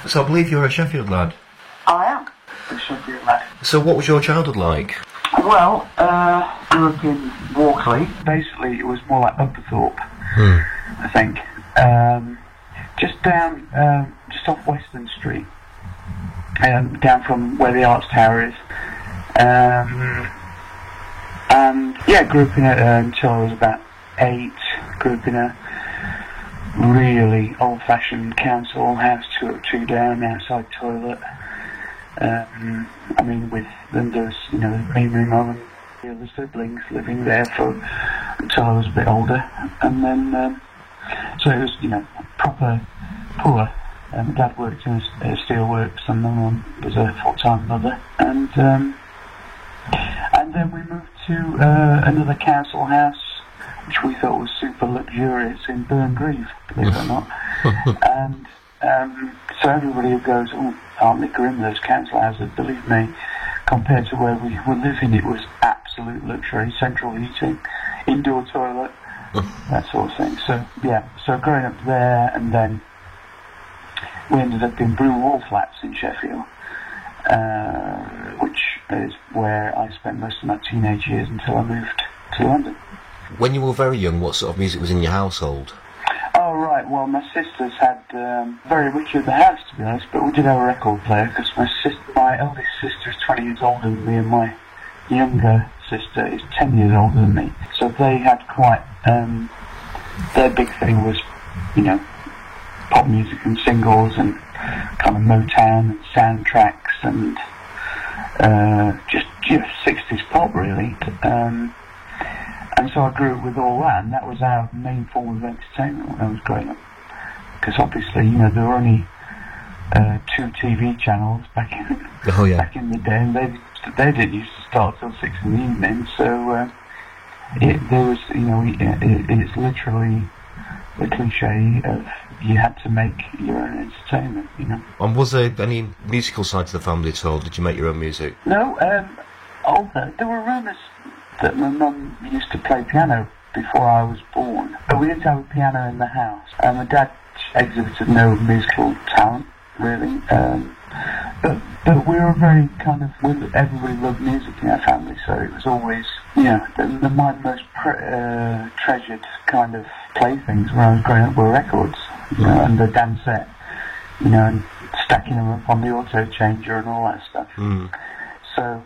So I believe you're a Sheffield lad. I am a Sheffield lad. So what was your childhood like? Well, grew up in Walkley. Basically, it was more like Upperthorpe, I think. Just off Western Street, down from where the Arts Tower is. And yeah, grew up in it until I was about 8. Grew up in a really old-fashioned council house, 2 up, 2 down, outside toilet. With them, there's me, my mum, and the other siblings living there until I was a bit older, and then so it was proper poor. Dad worked in a steelworks, and my mum was a full-time mother, and then we moved to another council house, which we thought was super luxurious, in Burngreave, believe it or not. And so everybody who goes, "Oh, aren't they grim, those council houses?" Believe me, compared to where we were living, it was absolute luxury. Central heating, indoor toilet, that sort of thing. So yeah, so growing up there, and then we ended up in Broomwall Flats in Sheffield, which is where I spent most of my teenage years until I moved to London. When you were very young, what sort of music was in your household? Oh, right. Well, my sisters had very much in the house, to be honest, but we did have a record player, because my eldest sister is 20 years older than me, and my younger sister is 10 years older than me. So they had quite... their big thing was, pop music and singles and kind of Motown and soundtracks and just 60s pop, really. And so I grew up with all that, and that was our main form of entertainment when I was growing up. Because obviously, there were only 2 TV channels back in the day, and they didn't used to start till 6 in the evening. So it's literally the cliche of you had to make your own entertainment. And was there any musical side to the family at all? Did you make your own music? No. There were rumours that my mum used to play piano before I was born, but we didn't have a piano in the house. My dad exhibited no musical talent, really, but we were very everybody loved music in our family, so it was always, my most treasured kind of playthings when I was growing up were records, and the dance set, and stacking them up on the auto changer and all that stuff. So,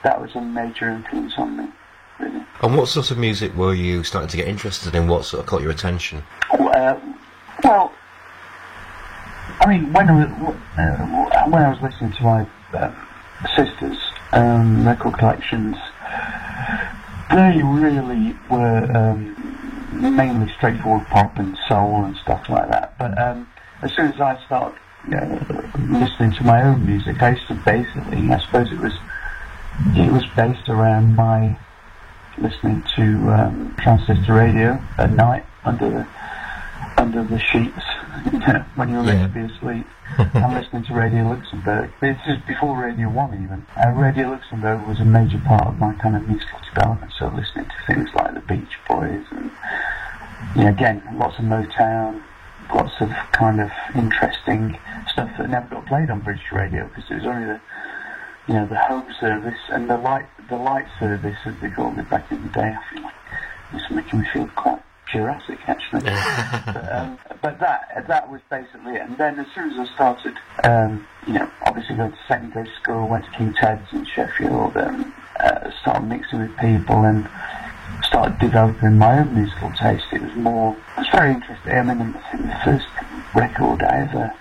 that was a major influence on me, really. And what sort of music were you starting to get interested in? What sort of caught your attention? Well, I mean, when I was listening to my sisters' record collections, they really were mainly straightforward pop and soul and stuff like that. But as soon as I started listening to my own music, I used to basically, I suppose it was based around my listening to transistor radio at night under the sheets when you're meant to be asleep. I'm listening to Radio Luxembourg. This is before Radio 1 even. Radio Luxembourg was a major part of my kind of musical development, so listening to things like the Beach Boys and again, lots of Motown, lots of kind of interesting stuff that never got played on British radio, because it was only the home service and the light service, as they called it back in the day. I feel like it's making me feel quite Jurassic, actually. but that was basically it. And then as soon as I started, obviously going to secondary school, went to King Ted's in Sheffield, started mixing with people and started developing my own musical taste. It was very interesting. I mean, I think the first record I ever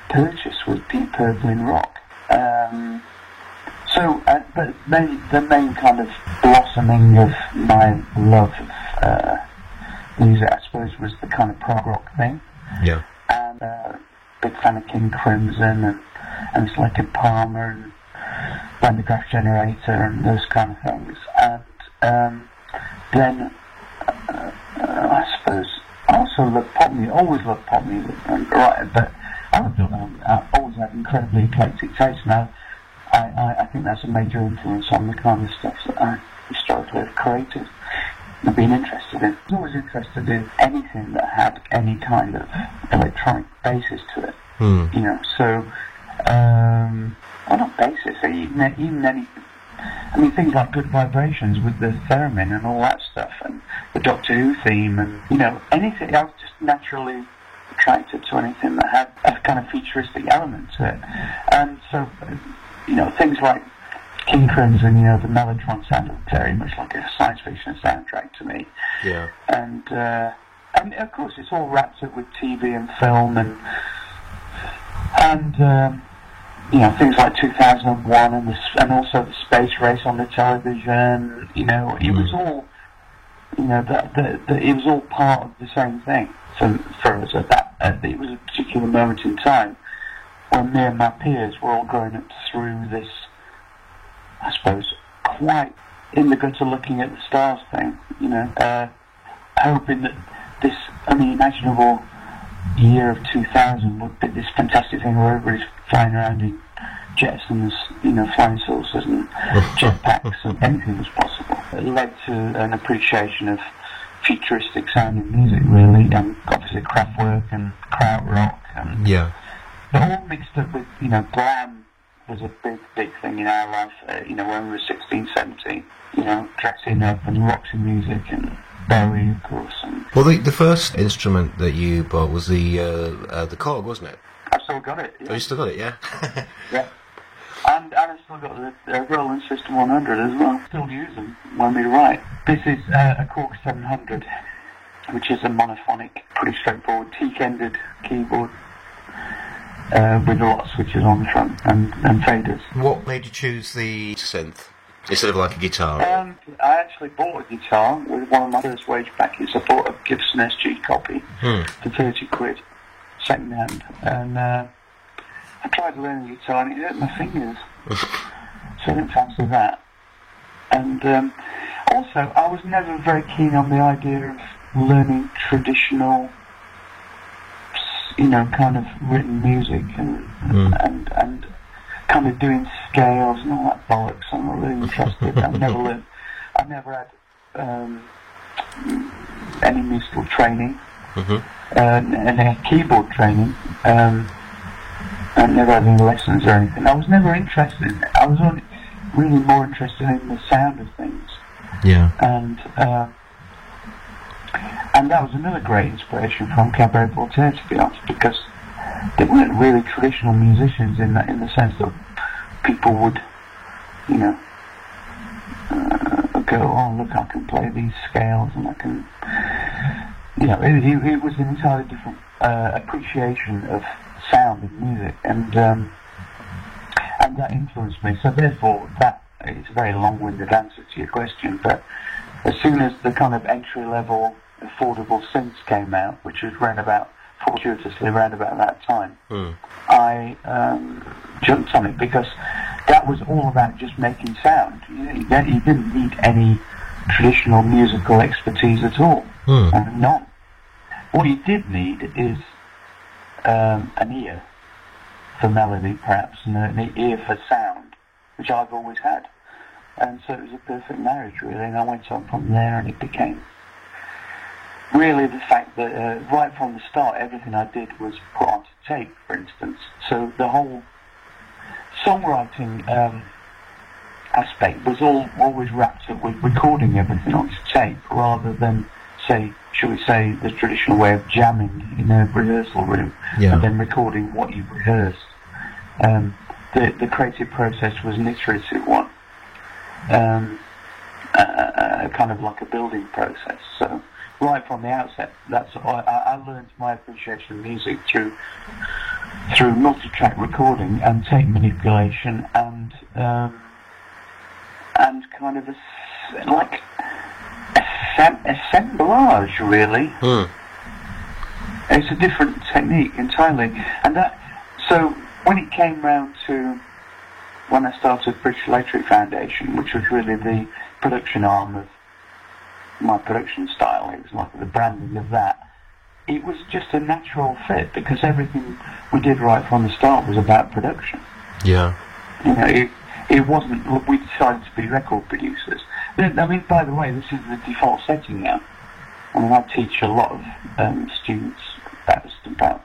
purchased was Deep Purple in rock. But the main kind of blossoming of my love of music, I suppose, was the kind of prog rock thing. Yeah. And big fan of King Crimson and Slick Palmer and Vandergraaf Generator and those kind of things. And then I suppose I also loved pop music. Always loved pop music, but I always had incredibly eclectic taste. Now, I think that's a major influence on the kind of stuff that I historically have created and been interested in. I was always interested in anything that had any kind of electronic basis to it. You know, so well, not basis, even any. I mean, things like Good Vibrations with the theremin and all that stuff, and the Doctor Who theme, and you know, anything. I was just naturally attracted to anything that had a kind of futuristic element to it, and so you know, things like King Crimson, you know, the Mellotron sounded very much like a science fiction soundtrack to me. Yeah. And of course, it's all wrapped up with TV and film, and you know, things like 2001 and also the space race on the television. You know, it was all, you know, it was all part of the same thing. So for us at that, it was a particular moment in time when me and my peers were all growing up through this, I suppose, quite in the gutter looking at the stars thing, you know, hoping that this unimaginable year of 2000 would be this fantastic thing where everybody's flying around in Jetsons, you know, flying saucers and jetpacks, and anything was possible. It led to an appreciation of futuristic sounding music, really, and obviously Kraftwerk and Krautrock, and all mixed up with, you know, glam was a big thing in our life, you know, when we were 16, 17, you know, dressing up and Roxy music and Bowie, of course. And well, the first instrument that you bought was the Korg, wasn't it? I've still got it. Yeah. Oh, you still got it, yeah? Yeah. And I've still got the Roland System 100 as well. Still use them when we write. This is a Korg 700, which is a monophonic, pretty straightforward, teak-ended keyboard with a lot of switches on the front and faders. What made you choose the synth instead of like a guitar? I actually bought a guitar with one of my first wage packets. I bought a Gibson SG copy for 30 quid, second hand, and I tried learning the guitar and it hurt my fingers, so I didn't fancy that. And also, I was never very keen on the idea of learning traditional, you know, kind of written music and kind of doing scales and all that bollocks. I'm not really interested. I've never had any musical training, any keyboard training. I never had any lessons or anything. I was never interested in it. I was only really more interested in the sound of things. Yeah. And that was another great inspiration from Cabaret Voltaire, to be honest, because they weren't really traditional musicians in the sense that people would, you know, go, oh look, I can play these scales and I can, you know, it was an entirely different appreciation of sound in music, and that influenced me. So therefore, that it's a very long-winded answer to your question, but as soon as the kind of entry-level affordable synths came out, which was fortuitously around about that time, I jumped on it because that was all about just making sound. You didn't need any traditional musical expertise at all, none. What you did need is an ear for melody, perhaps, and an ear for sound, which I've always had. And so it was a perfect marriage, really, and I went on from there, and it became really the fact that right from the start, everything I did was put onto tape, for instance. So the whole songwriting aspect was always wrapped up with recording everything onto tape, rather than, shall we say, the traditional way of jamming in a rehearsal room, and then recording what you've rehearsed. The creative process was an iterative one, kind of like a building process. So right from the outset, I learned my appreciation of music through multi-track recording and tape manipulation and kind of assemblage, really. It's a different technique entirely, and so when it came round to when I started British Electric Foundation, which was really the production arm of my production style, it was like the branding of that, it was just a natural fit, because everything we did right from the start was about production. Yeah. You know, it wasn't, we decided to be record producers. I mean, by the way, this is the default setting now. I mean, I teach a lot of students about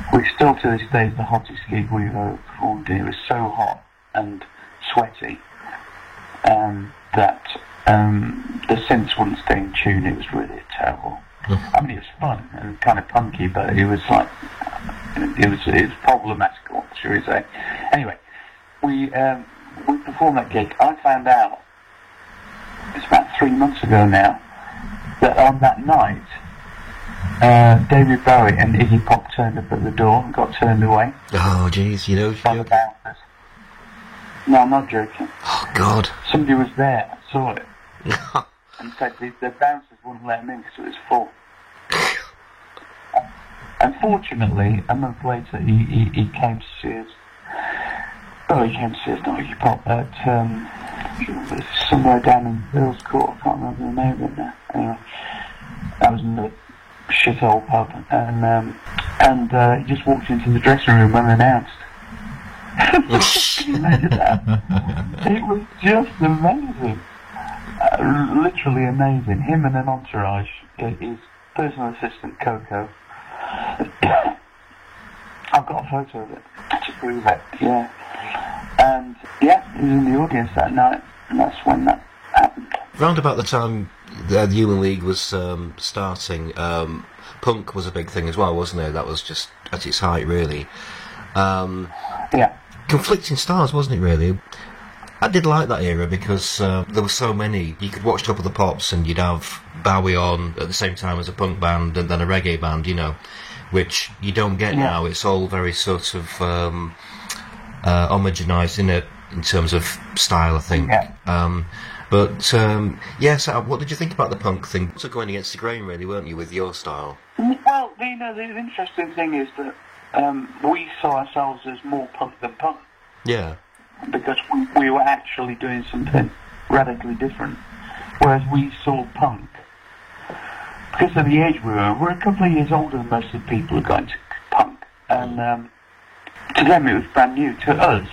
which still to this day is the hottest gig we've ever performed in. It was so hot and sweaty that the synths wouldn't stay in tune. It was really terrible. I mean, it was fun and kind of punky, but it was like it was problematical, shall we say? Anyway, we performed that gig. I found out it's about 3 months ago now that on that night David Bowie and Iggy Pop turned up at the door and got turned away. Oh, jeez, you know. By the bouncers. No, I'm not joking. Oh, God. Somebody was there and saw it. And said the bouncers wouldn't let him in because it was full. Unfortunately, a month later, he came to see us. Oh, he came to see us, not Iggy Pop, at somewhere down in Earls Court. I can't remember the name of it now. Anyway, that was another shithole pub, and he just walked into the dressing room unannounced. Can you imagine that? It was just amazing. Literally amazing. Him and an entourage, his personal assistant Coco. I've got a photo of it to prove it, yeah. And yeah, he was in the audience that night, and that's when that happened. Round about the time the Human League was starting, punk was a big thing as well, wasn't it? That was just at its height, really. Yeah. Conflicting styles, wasn't it, really? I did like that era because there were so many. You could watch Top of the Pops and you'd have Bowie on at the same time as a punk band and then a reggae band, you know, which you don't get now. It's all very sort of homogenised in terms of style, I think. Yeah. Yes, what did you think about the punk thing? So going against the grain, really, weren't you, with your style? Well, you know, the interesting thing is that we saw ourselves as more punk than punk. Yeah. Because we were actually doing something radically different. Whereas we saw punk, because of the age we're a couple of years older than most of the people who got into punk. And to them it was brand new. To us,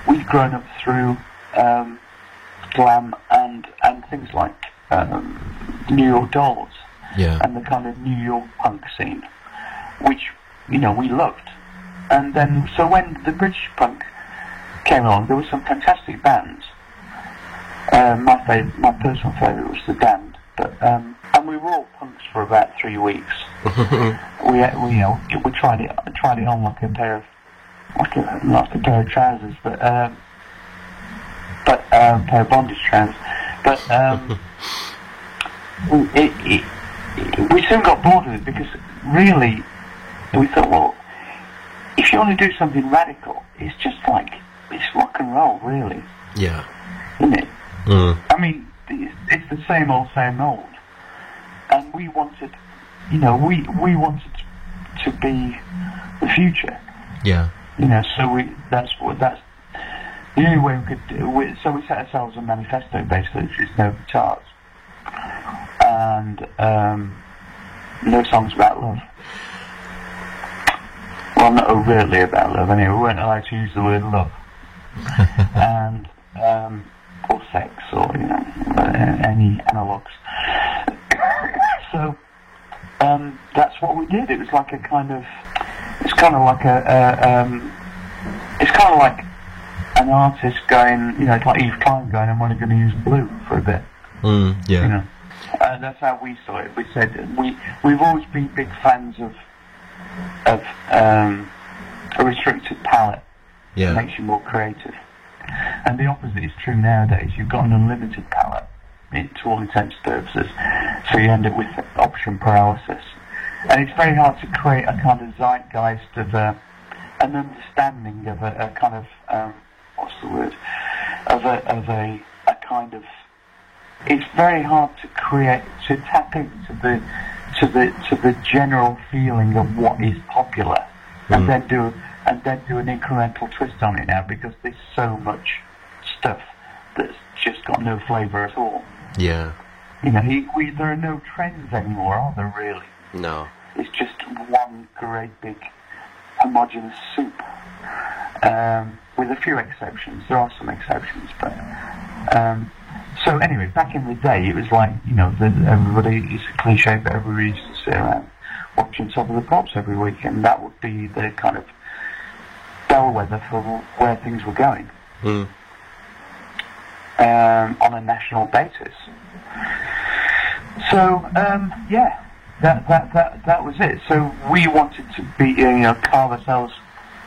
we'd grown up through glam and things like New York Dolls. Yeah. And the kind of New York punk scene, which, you know, we loved. And then, so when the British punk came along, there were some fantastic bands. My personal favourite was The Damned, but and we were all punks for about 3 weeks. we tried it on like a pair of trousers, but a pair of bondage trousers. But we soon got bored of it because really we thought, well, if you want to do something radical, it's just like, it's rock and roll, really. Yeah. Isn't it? Mm. I mean, it's the same old. And we wanted, you know, we wanted to be the future. Yeah. You know, so that's the only way we could do it. So we set ourselves a manifesto, basically, which is no guitars. And no songs about love. Well, not overtly about love, anyway. We weren't allowed to use the word love. And, or sex, or, you know, any analogues. So, that's what we did. It was like a kind of, it's kind of like an artist going, you know, it's like Eve Klein going, I'm only going to use blue for a bit. Yeah. You know, that's how we saw it. We said, we've always been big fans of a restricted palette. Yeah. Makes you more creative. And the opposite is true nowadays. You've got an unlimited palette, to all intents and purposes, so you end up with option paralysis. And it's very hard to create a kind of zeitgeist of an understanding of a kind of what's the word? Of a kind of. It's very hard to tap into the general feeling of what is popular, and then do an incremental twist on it now, because there's so much stuff that's just got no flavour at all. Yeah. You know, there are no trends anymore, are there, really? No. It's just one great big homogeneous soup. With a few exceptions. There are some exceptions, but... so anyway, back in the day, it was like, you know, everybody, it's a cliche, but everybody used to sit around watching Top of the Pops every week, and that would be the kind of bellwether for where things were going on a national basis. So yeah, that was it. So we wanted to be, carve ourselves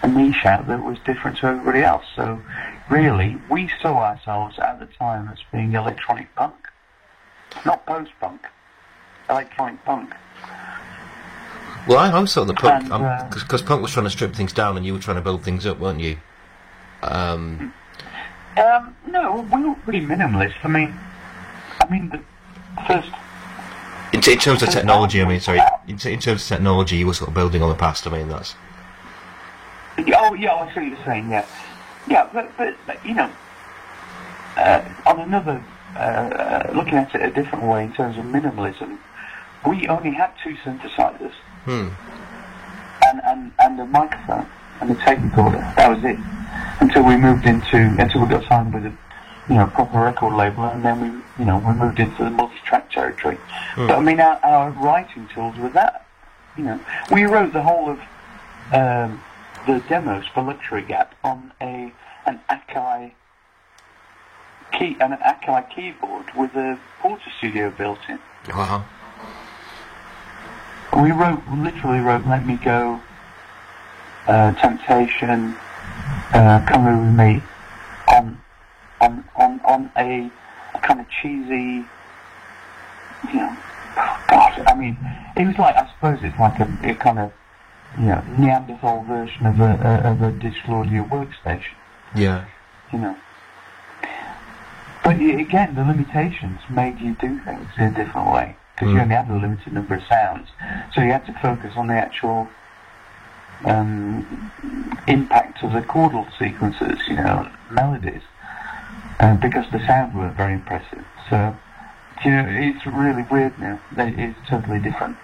a niche out that was different to everybody else. So really, we saw ourselves at the time as being electronic punk, not post-punk, electronic punk. Well, I'm sort of the punk, because punk was trying to strip things down and you were trying to build things up, weren't you? No, we were pretty minimalist. I mean, the first... In terms of technology, in terms of technology, you were sort of building on the past, that's... Oh, yeah, I see what you're saying, yeah. Yeah, but on another... looking at it a different way in terms of minimalism, we only had 2 synthesizers. And a microphone and a tape recorder. That was it. Until we got signed with a proper record label, and then we moved into the multi-track territory. But our writing tools were that. We wrote the whole of the demos for Luxury Gap on an Akai keyboard with a Porter Studio built in. Wow. We literally wrote Let Me Go, Temptation, Come Over With Me on a kind of cheesy, it was like, I suppose it's like a kind of, Neanderthal version of a digital audio workstation. Yeah. But again, the limitations made you do things in a different way, because you only had a limited number of sounds, so you had to focus on the actual impact of the chordal sequences, melodies, because the sound weren't very impressive. So, it's really weird now. It's totally different.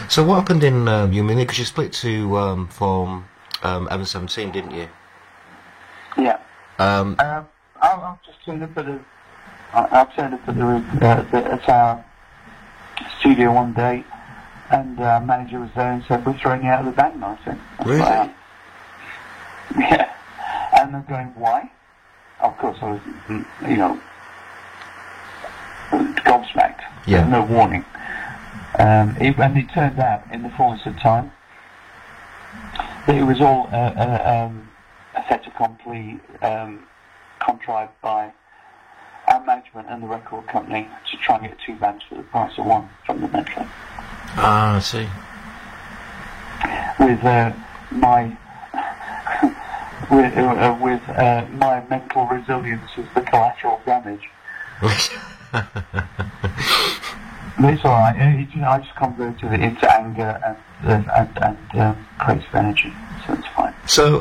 So what happened in Human League? Because you split to form Evan 17, didn't you? Yeah. I'll just turn up at our studio one day, and our manager was there and said, "We're throwing you out of the band, Martin." Really? Yeah. And I'm going, why? Of course, I was, gobsmacked. Yeah. No warning. And it turned out, in the fullness of time, that it was all a fait accompli, contrived by our management and the record company to try and get 2 bands for the price of 1 from the Metro. Ah, I see. With my mental resilience as the collateral damage. But it's alright. I just converted it into anger and creative energy, so it's fine. So,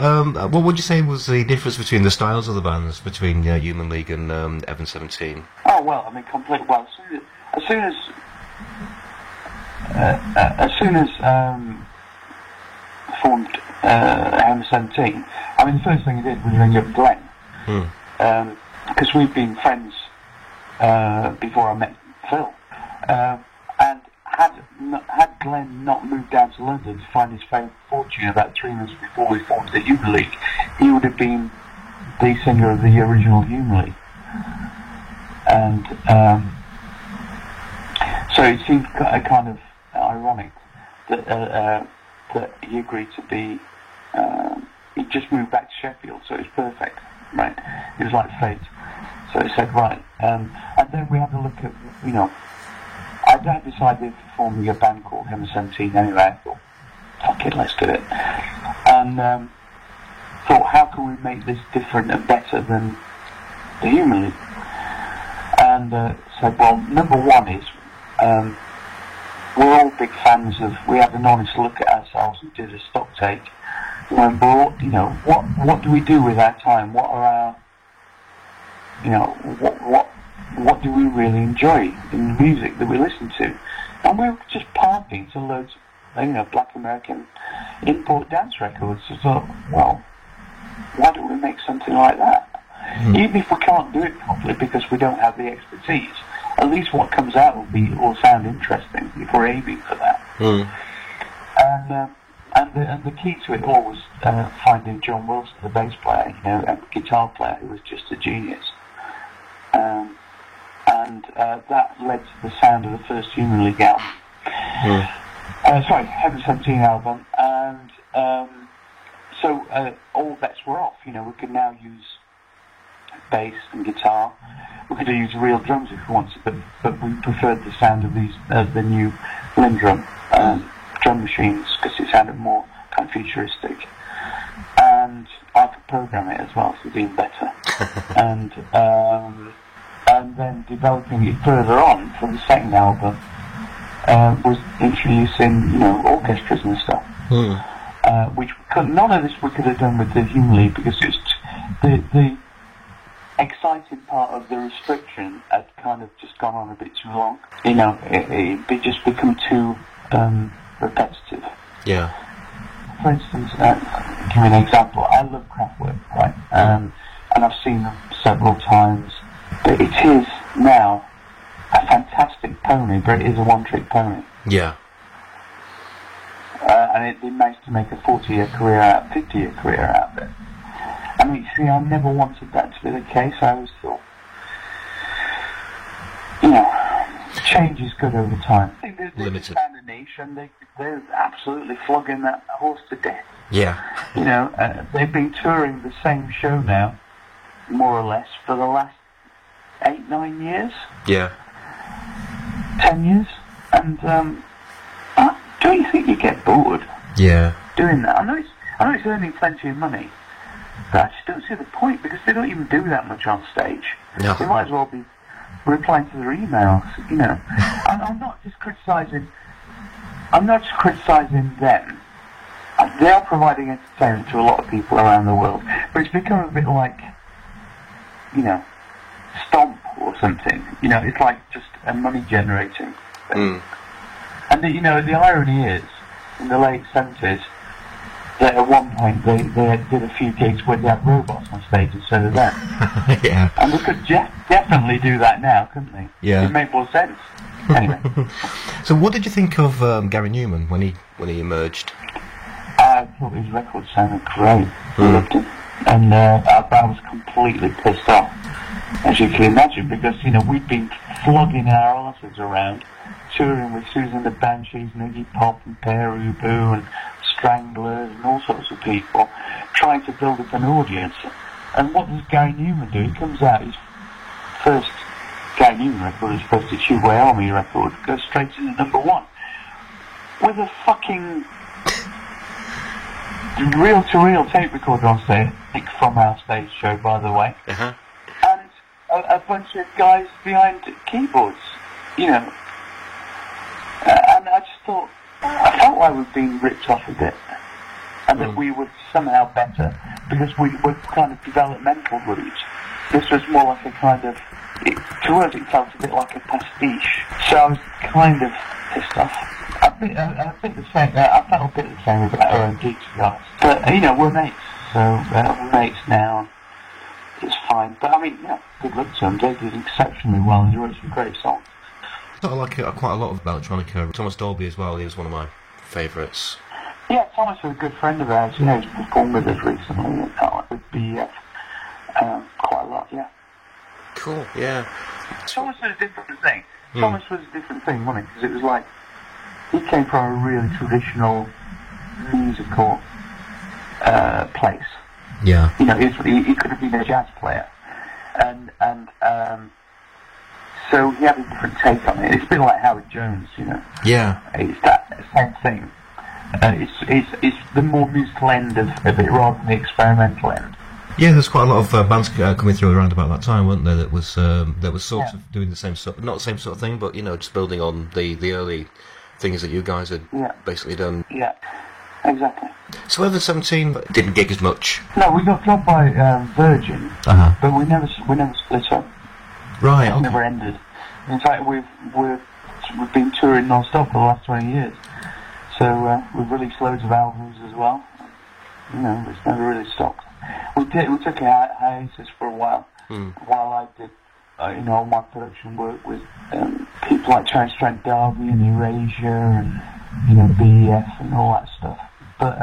what would you say was the difference between the styles of the bands between Human League and Evan 17? Oh well, completely. Well, as soon as formed Evan 17, the first thing I did was ring up Glenn, because we've been friends before I met Phil, and had Glenn not moved down to London to find his fortune about 3 months before we formed the Human League, he would have been the singer of the original Human League. And so it seemed kind of ironic that he agreed to be. He just moved back to Sheffield, so it was perfect, right? It was like fate. So he said, right, and then we had to look at, I decided to forming a band called Evan 17 anyway. I thought, fuck it, let's do it. And thought, how can we make this different and better than the Human League? And said, well, number one is, we're all big fans of, we had an honest look at ourselves and did a stock take. When we're all, what do we do with our time? What are our, what do we really enjoy in the music that we listen to? And we were just parking to loads of, black American import dance records. So I thought, well, why don't we make something like that? Even if we can't do it properly because we don't have the expertise, at least what comes out will sound interesting if we're aiming for that. Mm. And the key to it all was finding John Wilson, the bass player, and guitar player, who was just a genius. And that led to the sound of the first Human League album. Heaven 17 album, and so all bets were off. We could now use bass and guitar. We could use real drums if we wanted, but we preferred the sound of the new Lindrum drum machines because it sounded more kind of futuristic, and I could program it as well, so it's even better. And then developing it further on for the second album was introducing, orchestras and stuff, which none of this we could have done with the Human League because it's the exciting part of the restriction had kind of just gone on a bit too long. It just become too repetitive. Yeah. For instance, give me an example. I love Kraftwerk, right? And I've seen them several times. But it is now a fantastic pony, but it is a one-trick pony. Yeah. And they managed to make a 40-year career out, 50-year career out of it. I mean, see, I never wanted that to be the case. I always thought, change is good over time. I think they found a niche, and they're absolutely flogging that horse to death. Yeah. They've been touring the same show now, more or less, for the last 8-9 years. Yeah. 10 years. And don't you think you get bored? Yeah. Doing that? I know it's earning plenty of money, but I just don't see the point because they don't even do that much on stage. No. They might as well be replying to their emails, And I'm not just criticising them. They are providing entertainment to a lot of people around the world, but it's become a bit like, Stomp or something. It's like just a money generating thing. And the irony is, in the late 70s, that at one point they did a few gigs where they had robots on stage instead of them. Yeah. And they could definitely do that now, couldn't they? Yeah. It made more sense. Anyway. So what did you think of Gary Newman when he emerged? I thought his record sounded great. I loved it. And I was completely pissed off, as you can imagine, because, we'd been flogging our asses around, touring with Susan the Banshees and Iggy Pop and Pere Ubu and Stranglers and all sorts of people, trying to build up an audience. And what does Gary Newman do? He comes out, his first Gary Newman record, his first Tubeway Army record, goes straight to the #1 with a fucking reel-to-reel tape recorder on stage, from our stage show, by the way, and a bunch of guys behind keyboards, And I just thought, I felt like we'd been ripped off a bit, and that we were somehow better because we were kind of developmental route. This was more like a kind of, to us it felt a bit like a pastiche. So I was kind of pissed off. I think the same. I felt a bit the same about our own gigs, guys. But we're mates, so we're mates now. It's fine. But I mean, good luck to them. They did exceptionally well, and they wrote some great songs. I like quite a lot of electronica. Thomas Dolby as well. He was one of my favourites. Yeah, Thomas was a good friend of ours. He's performed with us recently with BF quite a lot. Yeah. Cool. Yeah. Thomas was a different thing. Thomas was a different thing, wasn't it? Because it was like he came from a really traditional musical place. Yeah. He could have been a jazz player, and so he had a different take on it. It's a bit like Howard Jones, Yeah. It's that same thing. It's the more musical end of it rather than the experimental end. Yeah, there's quite a lot of bands coming through around about that time, weren't there? That was sort of doing the same sort, not the same sort of thing, but just building on the early things that you guys had basically done. Yeah, exactly. So Heaven 17 didn't gig as much. No, we got dropped by Virgin, but we never split up. Right. It never ended. In fact, we've been touring non-stop for the last 20 years. So we've released loads of albums as well. It's never really stopped. We took a hiatus for a while I did all my production work with people like Terence Trent D'Arby and Erasure and BEF and all that stuff. But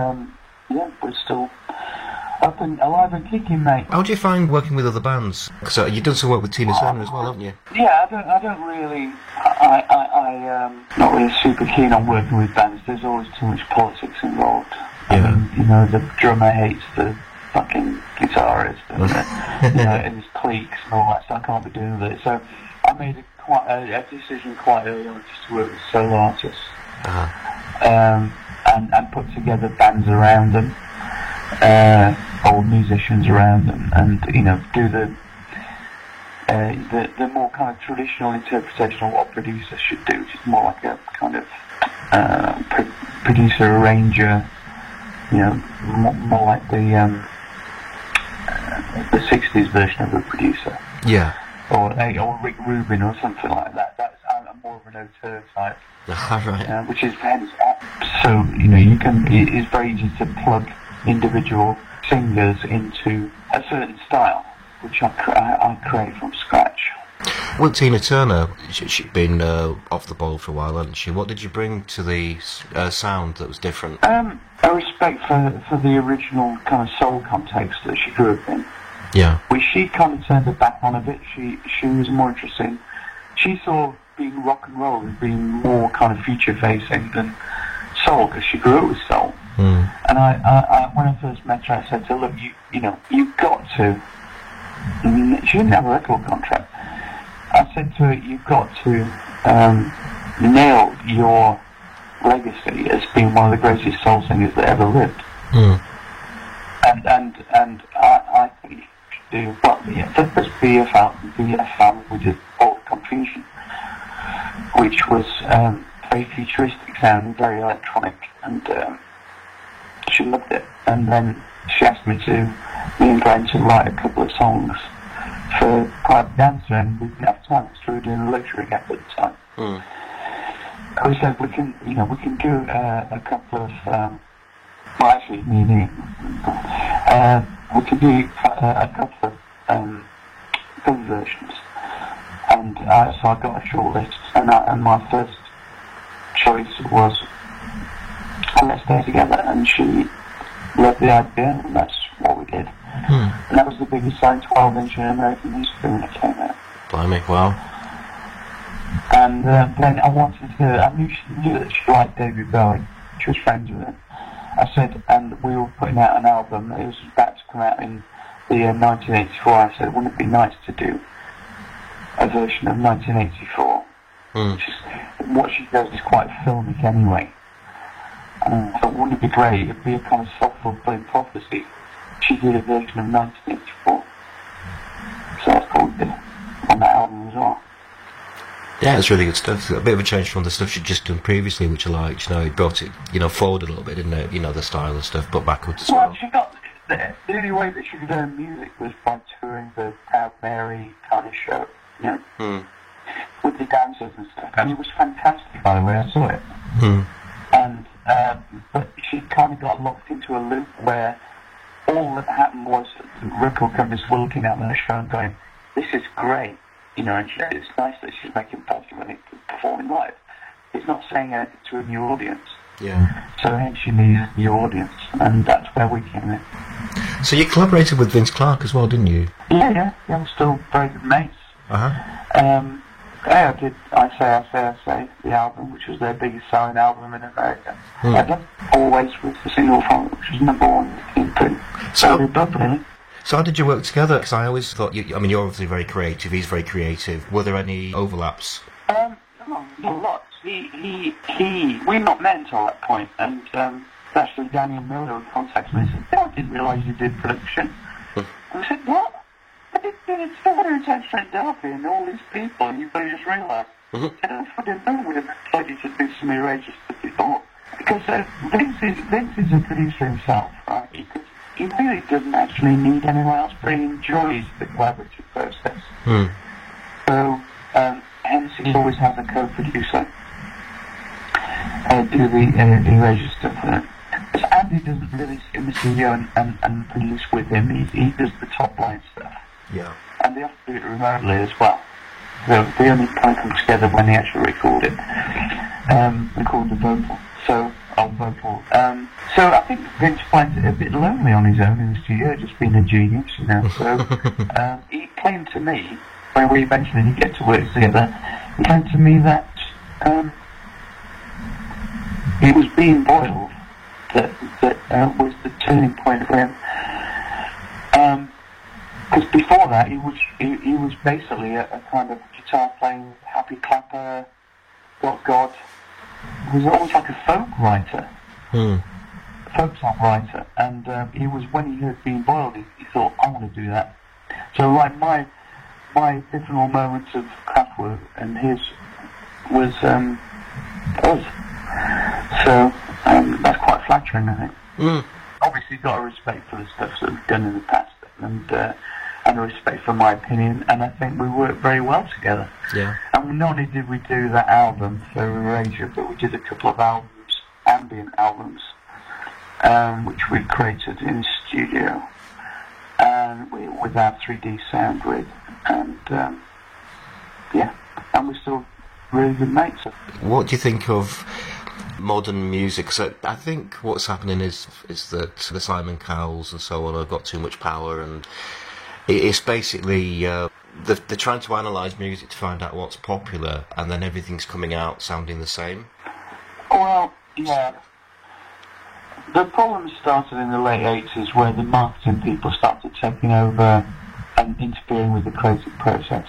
yeah, we're still up and alive and kicking, mate. How do you find working with other bands? So you've done some work with Tina Turner as well, haven't you? Yeah, I don't really. Not really super keen on working with bands. There's always too much politics involved. Yeah. The drummer hates the fucking guitarist, and his cliques and all that. So I can't be doing with it. So I made a decision quite early on just to work with solo artists, and put together bands around them, or musicians around them, and do the more kind of traditional interpretation of what producers should do, which is more like a kind of producer arranger, more like the 60s version of a producer. Yeah. Or Rick Rubin or something like that. I'm more of an auteur type. Right. Which is so it's very easy to plug individual singers into a certain style, which I create from scratch. Well, Tina Turner, she'd been off the boil for a while, hadn't she? What did you bring to the sound that was different? A respect for the original kind of soul context that she grew up in. Yeah. Which she kind of turned her back on a bit. She was more interested in. She saw being rock and roll as being more kind of future facing than soul, because she grew up with soul. Mm. And I when I first met her, I said to her, look, you've got to. She didn't have a record contract. I said to her, you've got to nail your legacy as being one of the greatest soul singers that ever lived. Mm. And I think you should do the first BF album we did, All the Confusion, which was very futuristic sounding, very electronic, and she loved it. And then she asked me and Glenn to write a couple of songs for Private Dancer, and we didn't have time because we were doing a luxury gap at the time. Mm. We said we can do a couple of well, actually, me and Ian, we can do a couple of film versions, and so I got a short list, and my first choice was Let's Stay Together, and she loved the idea, and that's what we did. Mm. And that was the biggest selling 12-inch in American history when it came out. Blimey, wow. And then I knew that she liked David Bowie. She was friends with him. I said, and we were putting out an album. It was about to come out in the year 1984. I said, wouldn't it be nice to do a version of 1984? Mm. Which is, what she does is quite filmic anyway. So wouldn't it be great? It'd be a kind of self-fulfilling prophecy. She did a version of 1984. So that's what we did on that album as well. Yeah, it's really good stuff. A bit of a change from the stuff she'd just done previously, which I liked. It brought it, forward a little bit, didn't it? The style and stuff, but backwards as well. Well, she got the only way that she could learn music was by touring the Proud Mary kind of show, with the dancers and stuff. And it was fantastic, by the way. I saw it. Mm. And but she kind of got locked into a loop where all that happened was the record companies were looking at the show and going, "This is great." And it's nice that she's making positive money performing live. It's not saying anything to a new audience. Yeah. So hence she needs a new audience, and that's where we came in. So you collaborated with Vince Clarke as well, didn't you? Yeah, we're still very good mates. I did I Say, the album, which was their biggest selling album in America. Ever. Always with the single from it, which was #1 in print. So we both really. So how did you work together? Because I always thought, you're obviously very creative, he's very creative. Were there any overlaps? No, lots. We not met until that point, and actually Daniel Miller would contact me and said, I didn't realise you did production. I said, what? I did 110% Derby and all these people, and you've only just realised. And if I didn't know, we'd have told you to do some erasures before. Because Vince is a producer himself, right? He really doesn't actually need anyone else, but he enjoys the collaborative process. So, hence he always has a co-producer do the erasure stuff with him. Because Andy doesn't really sit in the studio and produce with him, he does the top line stuff. Yeah. And they have to do it remotely as well. So they only kind of come together when they actually record it, record the vocal. So I'll vocal. So I think Vince finds it a bit lonely on his own in the studio, just being a genius, you know. So he claimed to me, when we eventually did get to work together, he claimed to me that it was Being Boiled that was the turning point for him. Because before that, he was basically a kind of guitar playing, happy clapper, got God. He was almost like a folk writer, folk song writer. And he was, when he heard Being Boiled, he thought, I want to do that. So like my different moments of Kraftwerk and his was us. So that's quite flattering, I think. Obviously, got a respect for the stuff that we've done in the past, and a respect for my opinion, and I think we worked very well together. Yeah. And not only did we do that album for Erasure, but we did a couple of albums, ambient albums, which we created in the studio, and with our 3D sound with, and and we're still really good mates. What do you think of modern music? So I think what's happening is that the Simon Cowells and so on have got too much power, and it's basically they're trying to analyse music to find out what's popular, and then everything's coming out sounding the same. Well, yeah. The problem started in the late 80s, where the marketing people started taking over and interfering with the creative process.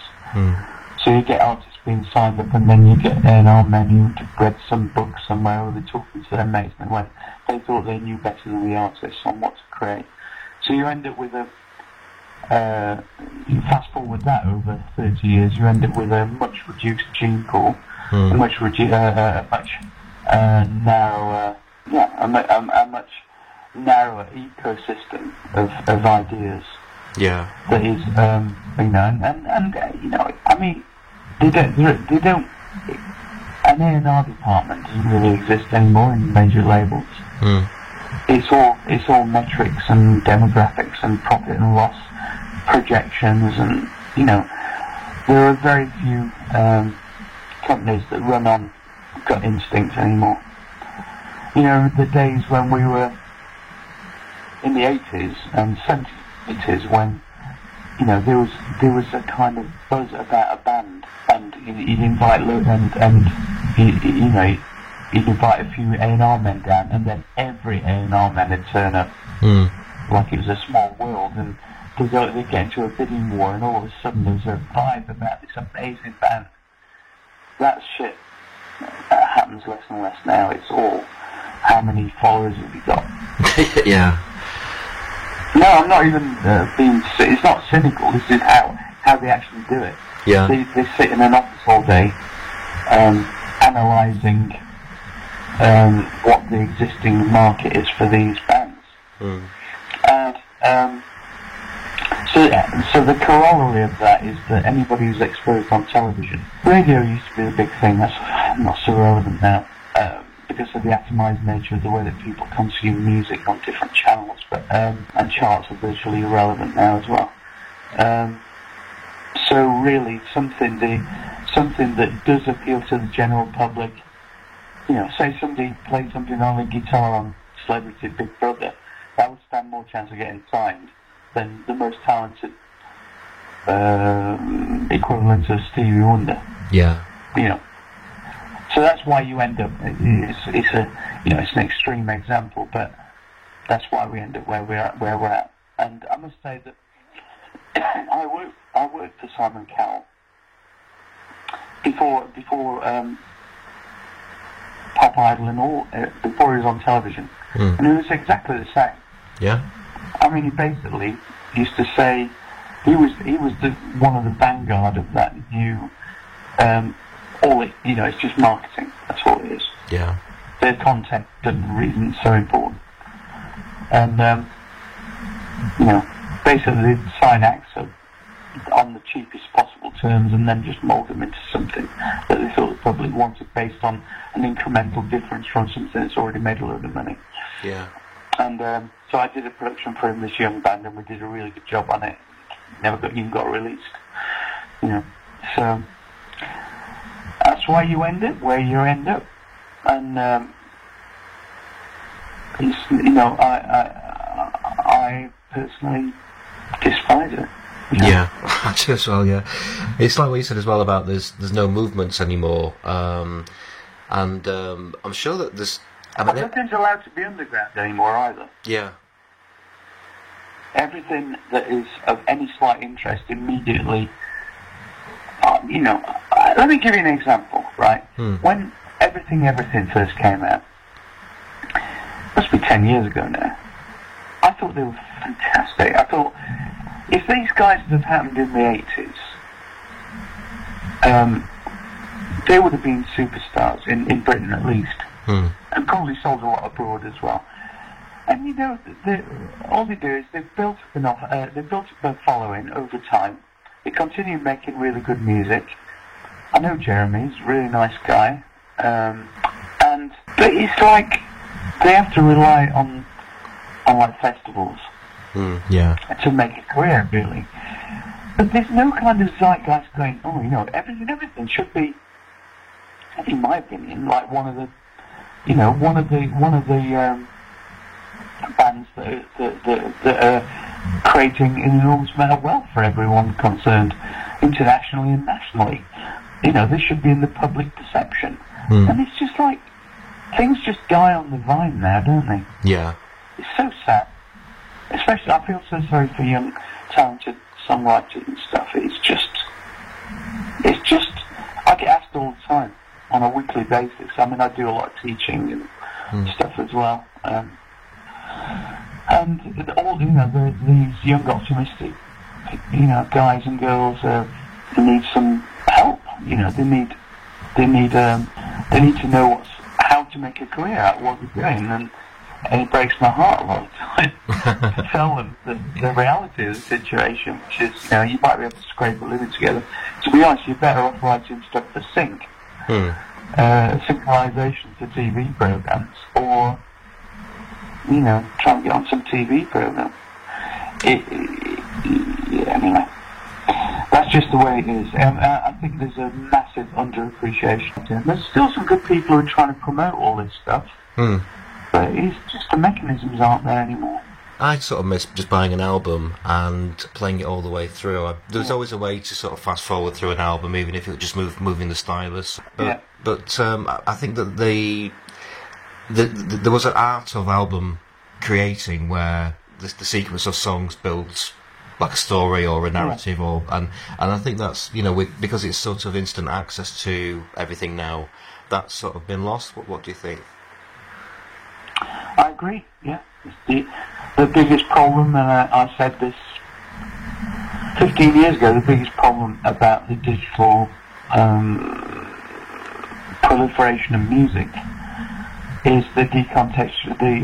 So you get artists being signed up, and then you get A&R men who read some book somewhere, or they're talking to their mates, and when they thought they knew better than the artists on what to create. So you end up with you fast forward that over 30 years, you end up with a much reduced gene pool, a much narrower ecosystem of ideas. Yeah. That is, I mean, they don't. An A&R department doesn't really exist anymore in major labels. It's all metrics and demographics and profit and loss projections, and there are very few companies that run on gut instinct anymore. The days when we were in the 80s and 70s, when there was a kind of buzz about a band, and you'd invite you'd invite a few A&R men down, and then every A&R man would turn up, like it was a small world, and they'd get into a bidding war, and all of a sudden there's a vibe about this amazing band. That shit happens less and less now. It's all, how many followers have you got? Yeah. No, I'm not even being. It's not cynical. This is how they actually do it. Yeah. They sit in an office all day, analysing what the existing market is for these bands. And so the corollary of that is that anybody who's exposed on television, radio used to be the big thing. That's not so relevant now. Because of the atomised nature of the way that people consume music on different channels, but and charts are virtually irrelevant now as well. So really, something that does appeal to the general public. Say somebody played something on the guitar on Celebrity Big Brother, that would stand more chance of getting signed than the most talented equivalent of Stevie Wonder. Yeah. So that's why you end up. It's an extreme example, but that's why we end up where we're at. And I must say that I worked for Simon Cowell before Pop Idol and all, before he was on television, and it was exactly the same. Yeah. I mean, he basically used to say he was one of the vanguard of that new. It's just marketing. That's all it is. Yeah. Their content isn't so important. And basically they'd sign acts on the cheapest possible terms, and then just mould them into something that they thought the public wanted, based on an incremental difference from something that's already made a load of money. Yeah. And so I did a production for him, this young band, and we did a really good job on it. Never even got released. So that's why you end up where you end up. And It's, I personally despise it. Yeah, I do as well. Yeah, it's like what you said as well about there's no movements anymore, and I'm sure that there's. I mean, nothing's allowed to be underground anymore either. Yeah. Everything that is of any slight interest immediately. Let me give you an example, right? When Everything first came out, must be 10 years ago now, I thought they were fantastic. I thought, if these guys had happened in the 80s, they would have been superstars, in Britain at least, and probably sold a lot abroad as well. And all they do is they've built up a following over time. They continue making really good music. I know Jeremy's a really nice guy, but it's like they have to rely on like festivals to make a career, really. But there's no kind of zeitgeist going, everything should be, in my opinion, like one of the bands that are creating an enormous amount of wealth for everyone concerned, internationally and nationally. This should be in the public perception. And it's just like, things just die on the vine now, don't they? Yeah. It's so sad. Especially, I feel so sorry for young, talented songwriters and stuff. It's just, I get asked all the time, on a weekly basis. I mean, I do a lot of teaching and stuff as well. And all, these young optimistic, guys and girls need some help. They need to know how to make a career out of what they're doing, and it breaks my heart a lot of time to tell them the reality of the situation, which is, you might be able to scrape a living together. To be honest, you're better off writing stuff for sync, synchronization to TV programs, or try and get on some TV program. Anyway, that's just the way it is. I think there's a massive underappreciation. There's still some good people who are trying to promote all this stuff, but it's just the mechanisms aren't there anymore. I sort of miss just buying an album and playing it all the way through. There's always a way to sort of fast forward through an album, even if it was just moving the stylus. But I think that there was an art of album creating where the sequence of songs builds like a story or a narrative, and I think that's because it's sort of instant access to everything now, that's sort of been lost. What do you think? I agree. Yeah, the biggest problem, and I said this 15 years ago. The biggest problem about the digital proliferation of music is the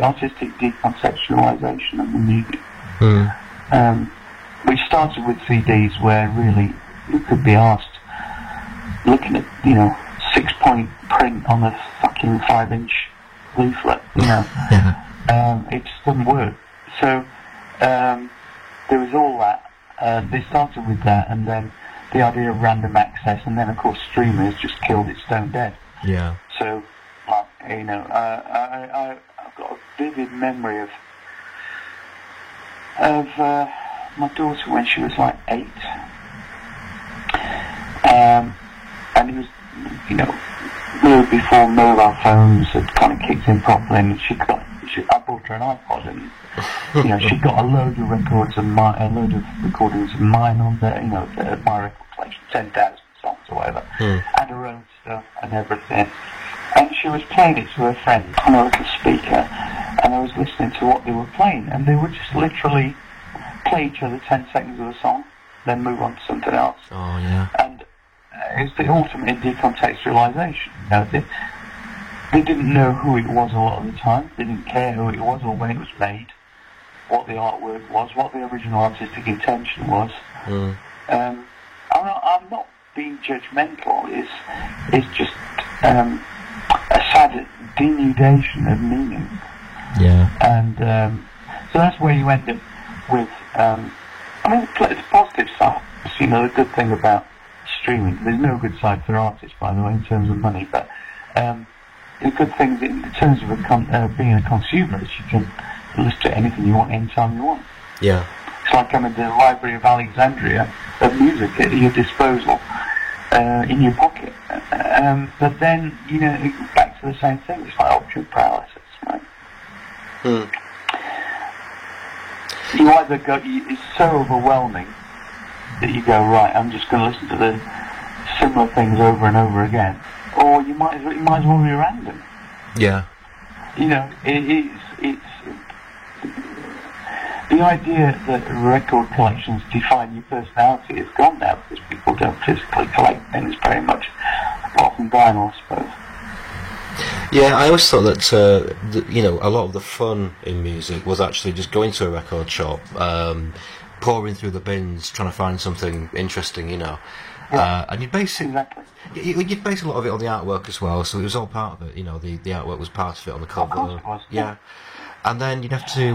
artistic decontextualization of the music. We started with CDs where really you could be asked, looking at 6-point print on a fucking 5-inch leaflet, it just doesn't work. So there was all that. They started with that, and then the idea of random access, and then of course streamers just killed it stone dead. Yeah. So I've got a vivid memory of my daughter when she was like 8, and it was before mobile phones had kind of kicked in properly, and I bought her an iPod, and she got a load of recordings of mine on there, my record collection, 10,000 songs or whatever, and her own stuff and everything. And she was playing it to her friends on a little speaker, and I was listening to what they were playing, and they would just literally play each other 10 seconds of a song, then move on to something else. Oh, yeah. And it's the ultimate decontextualization. They didn't know who it was a lot of the time. They didn't care who it was or when it was made, what the artwork was, what the original artistic intention was. I'm not being judgmental. It's just a sad denudation of meaning. Yeah. And so that's where you end up with. It's positive side. The good thing about streaming. There's no good side for artists, by the way, in terms of money, but the good thing in terms of being a consumer is you can listen to anything you want anytime you want. Yeah. It's like having the Library of Alexandria of music at your disposal, in your pocket. But then, back to the same thing. It's like option paralysis, right? You either go, it's so overwhelming that you go, right, I'm just going to listen to the similar things over and over again, or it might as well be random. Yeah. It's the idea that record collections define your personality is gone now because people don't physically collect things very much, apart from vinyl, I suppose. Yeah, I always thought that a lot of the fun in music was actually just going to a record shop, pouring through the bins, trying to find something interesting, Yeah. And you'd base it. Exactly. You'd base a lot of it on the artwork as well, so it was all part of it. The artwork was part of it on the cover. Of course it was. Yeah, and then you'd have to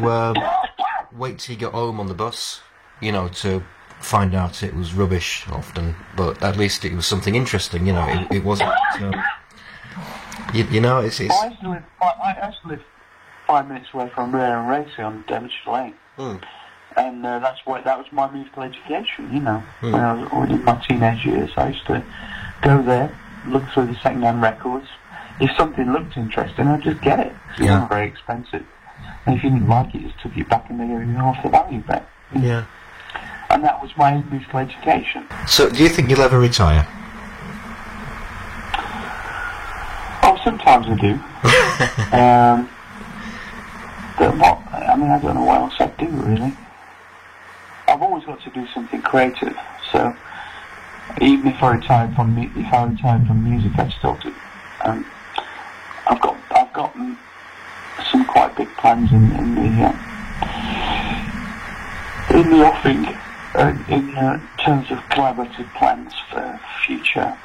wait till you got home on the bus, to find out it was rubbish often, but at least it was something interesting. It wasn't. It's. I used to live 5 minutes away from Rare and Racy on Devonshire Lane. And that was my musical education, When I was in my teenage years, I used to go there, look through the second-hand records. If something looked interesting, I'd just get it. It wasn't very expensive. And if you didn't like it, you just took it back and they gave you half the value back. Yeah. And that was my musical education. So, do you think you'll ever retire? Oh, sometimes I do. But I don't know what else I'd do, really. I've always got to do something creative, so even if I retired from music, I'd still do. I've got some quite big plans in the offing in terms of collaborative plans for future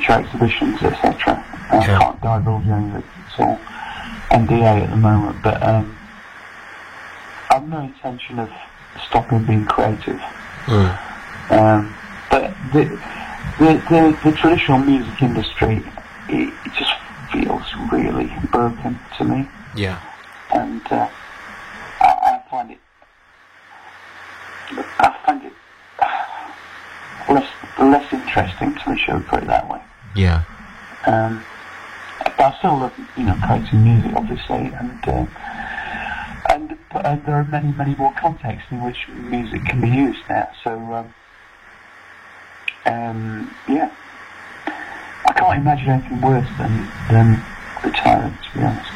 exhibitions, etc. I can't divulge any of it. It's all NDA at the moment, but I've no intention of stopping being creative. But the traditional music industry, it just feels really broken to me. Yeah. And I find it less interesting to me, shall we put it that way. Yeah. But I still love, creating music, obviously, and there are many, many more contexts in which music can be used now. So, yeah, I can't imagine anything worse than retiring, to be honest.